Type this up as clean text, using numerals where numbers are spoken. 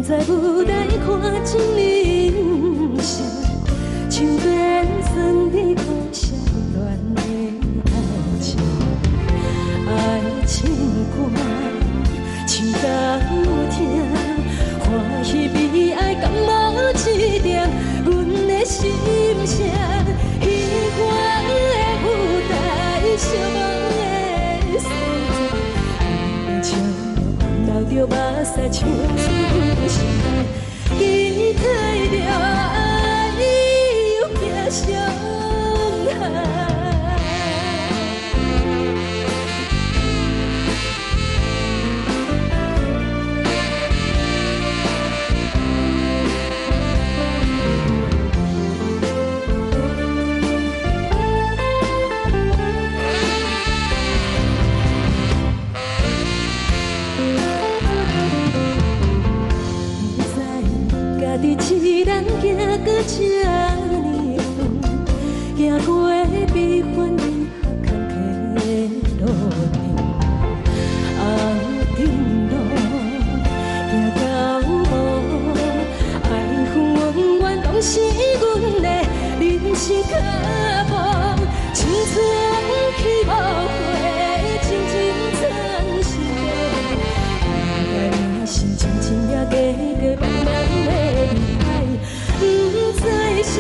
在舞台看尽人生，唱遍酸甜苦涩乱的爱情，爱情歌唱到有听，欢喜悲哀敢无一点，阮的心声，虚幻的舞台，寂寞的山泉，流着目屎唱出心内，期待着爱又行伤害。一人行过这呢远，行过悲欢离合坎坷的路面，后阵路行到无，爱恨恩怨拢是阮的人生脚步，青春去无回，情情惨是应该名是真真也假假，茫茫的。不知谁。